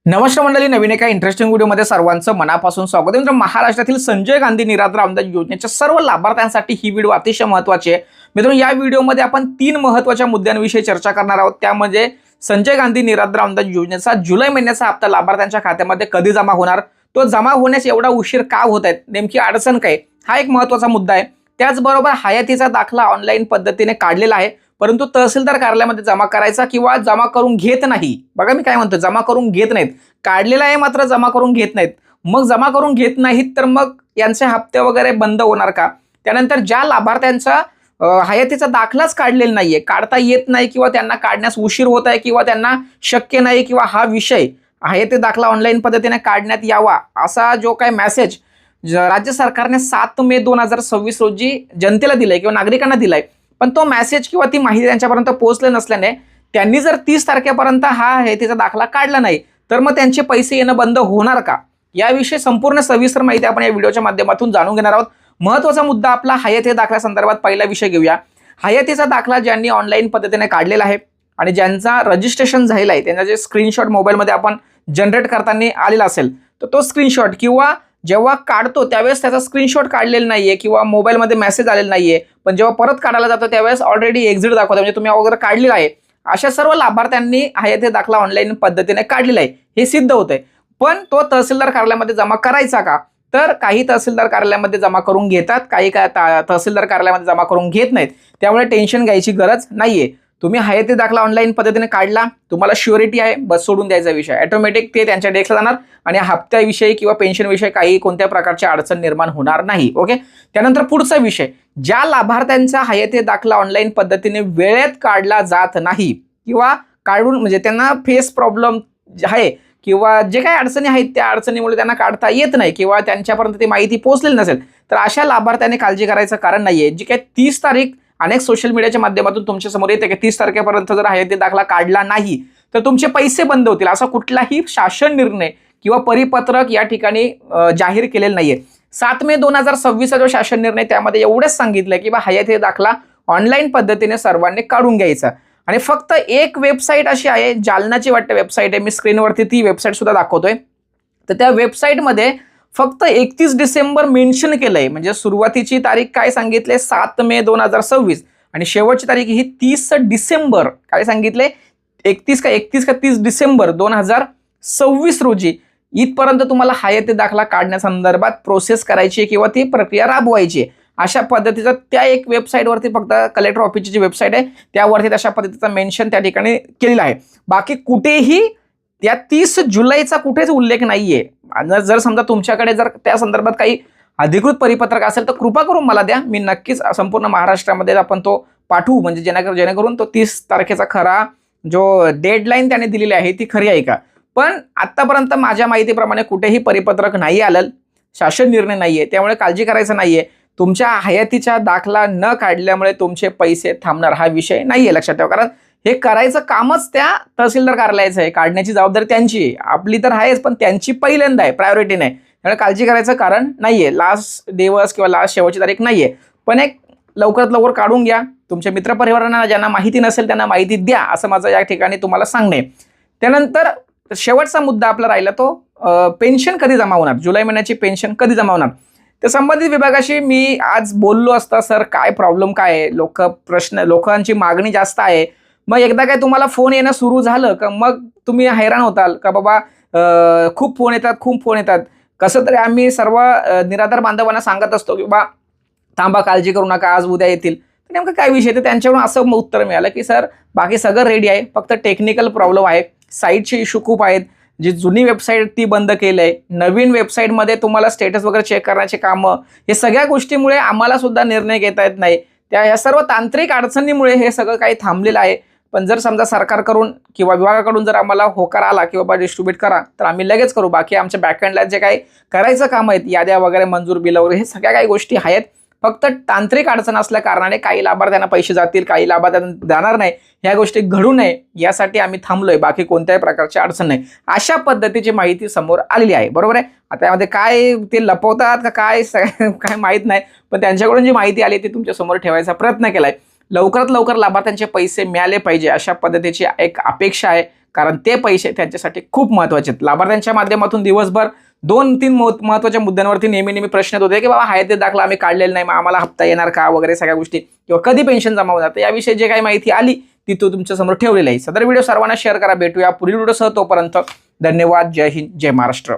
नमस्कार मंडळी, नवीन एका इंटरेस्टिंग व्हिडिओमध्ये सर्वांचं मनापासून स्वागत आहे. मित्रांनो, महाराष्ट्रातील संजय गांधी निराधार अनुदान योजनेच्या सर्व लाभार्थ्यांसाठी ही व्हिडिओ अतिशय महत्त्वाची आहे. मित्रांनो, या व्हिडिओमध्ये आपण 3 महत्त्वाच्या मुद्द्यांविषयी चर्चा करणार आहोत. त्यामध्ये संजय गांधी निराधार अनुदान योजनेचा जुलै महिन्याचा हप्ता लाभार्थ्यांच्या खात्यामध्ये कधी जमा होणार, तो जमा होण्यास एवढा उशीर का होत आहे, नेमकी अडचण काय, हा एक महत्त्वाचा मुद्दा आहे. त्याचबरोबर हयातीचा दाखला ऑनलाईन पद्धतीने काढलेला आहे, परंतु तहसीलदार कार्यालयामध्ये जमा करायचा किंवा जमा करून घेत नाही. बघा मी काय म्हणतो, जमा करून घेत नाहीत. काढलेला आहे मात्र जमा करून घेत नाहीत. मग जमा करून घेत नाहीत तर मग यांचे हप्ते वगैरे बंद होणार का? त्यानंतर ज्या लाभार्थ्यांचा हयातीचा दाखलाच काढलेला नाहीये, काढता येत नाही किंवा त्यांना काढण्यास उशीर होत आहे किंवा त्यांना शक्य नाही किंवा हा विषय हयाती दाखला ऑनलाईन पद्धतीने काढण्यात यावा असा जो काही मेसेज राज्य सरकारने 7 मे 2026 रोजी जनतेला दिलाय किंवा नागरिकांना दिलाय, पण तो मेसेज किंवा ती माहिती त्यांच्यापर्यंत पोहोचले नसल्याने त्यांनी जर 30 तारखेपर्यंत हा हयातीचा दाखला काढला नाही तर मग त्यांचे पैसे येणं बंद होणार का, याविषयी संपूर्ण सविस्तर माहिती आपण या व्हिडिओच्या माध्यमातून जाणून घेणार आहोत. महत्त्वाचा मुद्दा आपला हयाती दाखला संदर्भात पहिला विषय घेऊया. हयातीचा दाखला ज्यांनी ऑनलाईन पद्धतीने काढलेला आहे आणि ज्यांचा रजिस्ट्रेशन झालेला आहे, त्यांचा जे स्क्रीनशॉट मोबाईलमध्ये आपण जनरेट करताना आलेला असेल, तर तो स्क्रीनशॉट किंवा जेव्हा काढतो त्यावेळेस त्याचा स्क्रीनशॉट काढलेला नाहीये किंवा मोबाईलमध्ये मेसेज आलेला नाहीये, पण जेव्हा परत काढायला जातो त्यावेळेस ऑलरेडी एक्झिट दाखवतो, म्हणजे तुम्ही अगोदर काढलेला आहे. अशा सर्व लाभार्थ्यांनी हयाती दाखला ऑनलाईन पद्धतीने काढलेला आहे हे सिद्ध होतंय. पण तो तहसीलदार कार्यालयामध्ये जमा करायचा का? तर काही तहसीलदार कार्यालयामध्ये जमा करून घेतात, काही तहसीलदार कार्यालयामध्ये जमा करून घेत नाहीत. त्यामुळे टेन्शन घ्यायची गरज नाहीये. तुम्ही हयाती दाखला ऑनलाईन पद्धतीने काढला, तुम्हाला श्युरिटी आहे, बस सोडून द्यायचा विषय. ऑटोमॅटिक ते त्यांच्या डेस्कला जाणार आणि हप्त्याविषयी किंवा पेन्शनविषयी काही कोणत्या प्रकारची अडचण निर्माण होणार नाही. ओके. त्यानंतर पुढचा विषय, ज्या लाभार्थ्यांचा हयाती दाखला ऑनलाईन पद्धतीने वेळेत काढला जात नाही किंवा काढून म्हणजे त्यांना फेस प्रॉब्लेम आहे किंवा जे काही अडचणी आहेत त्या अडचणीमुळे त्यांना काढता येत नाही किंवा त्यांच्यापर्यंत ती माहिती पोहोचलेली नसेल, तर अशा लाभार्थ्यांनी काळजी करायचं कारण नाहीये. जी काही 30 तारीख अनेक सोशल मीडियाच्या माध्यमातून तुमच्या समोर येते की 30 तारखेपर्यंत जर हयाती दाखला काढला नाही तर तुमचे पैसे बंद होतील, असा कुठलाही शासन निर्णय किंवा परिपत्रक या ठिकाणी जाहीर केलेलं नाहीये. 7 मे 2026 जो शासन निर्णय त्यामध्ये एवढंच सांगितलंय की हयाती दाखला ऑनलाईन पद्धतीने सर्वांनी काढून घ्यायचा. आणि फक्त एक वेबसाईट अशी आहे, जालनाची वाटते वेबसाईट आहे, मी स्क्रीनवरती ती वेबसाईट सुद्धा दाखवतोय. तर त्या वेबसाईटमध्ये फक्त 31 डिसेंबर मेन्शन केलंय, म्हणजे सुरुवातीची तारीख काय सांगितले 7 मे 2026 आणि शेवटची तारीख ही 30 डिसेंबर काय सांगितले 31 का 30 डिसेंबर 2026 रोजी इथपर्यंत तुम्हाला हयाती दाखला काढण्यासंदर्भात प्रोसेस करायची किंवा ती प्रक्रिया राबवायची. अशा पद्धतीचा त्या एक वेबसाईटवरती फक्त कलेक्टर ऑफिसची जी वेबसाईट आहे त्यावरती अशा पद्धतीचा मेन्शन त्या ठिकाणी केलेला आहे. बाकी कुठेही या 30 जुलैचा कुठेच उल्लेख नाहीये. जर समजा तुमच्याकडे जर त्या संदर्भात काही अधिकृत परिपत्रक असेल तर कृपा करून मला द्या, मी नक्कीच संपूर्ण महाराष्ट्रामध्ये आपण तो पाठवू, म्हणजे जेणेकरून तो 30 तारखेचा खरा जो डेडलाईन त्याने दिलेली आहे ती खरी आहे का. पण आतापर्यंत माझ्या माहितीप्रमाणे कुठेही परिपत्रक नाही आलं, शासन निर्णय नाहीये, त्यामुळे काळजी करायचं नाहीये. तुमच्या हयातीचा दाखला न काढल्यामुळे तुमचे पैसे थांबणार हा विषय नाहीये, लक्षात ठेवा. कारण हे करायचं कामच त्या तहसीलदार कार्यालयाचं आहे, काढण्याची जबाबदारी त्यांची आहे, आपली तर आहेच पण त्यांची पहिल्यांदा आहे, प्रायोरिटी नाही. त्यामुळे काळजी करायचं कारण नाहीये. लास्ट दिवस किंवा लास्ट शेवटची तारीख नाहीये, पण एक लवकरात लवकर काढून घ्या. तुमच्या मित्रपरिवारांना ज्यांना माहिती नसेल त्यांना माहिती द्या, असं माझं या ठिकाणी तुम्हाला सांगणे. त्यानंतर शेवटचा मुद्दा आपला राहिला तो पेन्शन कधी जमा होणार, जुलै महिन्याची पेन्शन कधी जमा होणार. तर संबंधित विभागाशी मी आज बोललो असता, सर काय प्रॉब्लेम काय आहे, लोकांची मागणी जास्त आहे. मग एकदा काय तुम्हाला फोन येणं सुरू झालं का मग तुम्ही हैराण होताल का बाबा खूप फोन येतात. कसं तरी आम्ही सर्व निराधार बांधवांना सांगत असतो की बा थांबा, काळजी करू नका, आज उद्या येतील. तर नेमकं काय विषय, तर त्यांच्याकडून असं उत्तर मिळालं की सर बाकी सगळं रेडी आहे, फक्त टेक्निकल प्रॉब्लेम आहे, साईटचे इश्यू खूप आहेत, जी जुनी वेबसाईट ती बंद केली आहे, नवीन वेबसाईटमध्ये तुम्हाला स्टेटस वगैरे चेक करण्याचे कामं, हे सगळ्या गोष्टीमुळे आम्हाला सुद्धा निर्णय घेता येत नाही. या सर्व तांत्रिक अडचणीमुळे हे सगळं काही थांबलेलं आहे. पण जर समजा सरकारकडून किंवा विभागाकडून जर आम्हाला होकार आला की बाबा डिस्ट्रीब्यूट करा तर आम्ही लगेच करू. बाकी आमच्या बॅकएंडला जे काही करायचं काम आहेत, याद्या वगैरे मंजूर बिल वगैरे, हे सगळ्या काही गोष्टी आहेत. फक्त तांत्रिक अडचण असल्या कारणाने काही लाभार्थ्यांना पैसे जातील, काही लाभार्थ्यांना जाणार नाही, ह्या गोष्टी घडू नये यासाठी आम्ही थांबलोय, बाकी कोणत्याही प्रकारची अडचण नाही. अशा पद्धतीची माहिती समोर आलेली आहे, बरोबर आहे. आता यामध्ये काय ते लपवतात का काय काय माहीत नाही, पण त्यांच्याकडून जी माहिती आली ती तुमच्या समोर ठेवायचा प्रयत्न केलाय. लवकरात लवकर लाभार्थ्यांचे पैसे मिळाले पाहिजे अशा पद्धतीची एक अपेक्षा आहे. कारण ते पैसे त्यांच्यासाठी खूप महत्त्वाचे आहेत. लाभार्थ्यांच्या माध्यमातून दिवसभर 2-3 महत्त्वाच्या मुद्द्यांवरती नेहमी प्रश्न येत होते की बाबा हयाती दाखला आम्ही काढलेला नाही, मग आम्हाला हप्ता येणार का वगैरे सगळ्या गोष्टी, किंवा कधी पेन्शन जमा होणार. याविषयी जे काही माहिती आली ती तो तुमच्या समोर ठेवलेली आहे. सदर व्हिडिओ सर्वांना शेअर करा. भेटूया पुढील व्हिडिओसह. तोपर्यंत धन्यवाद. जय हिंद, जय महाराष्ट्र.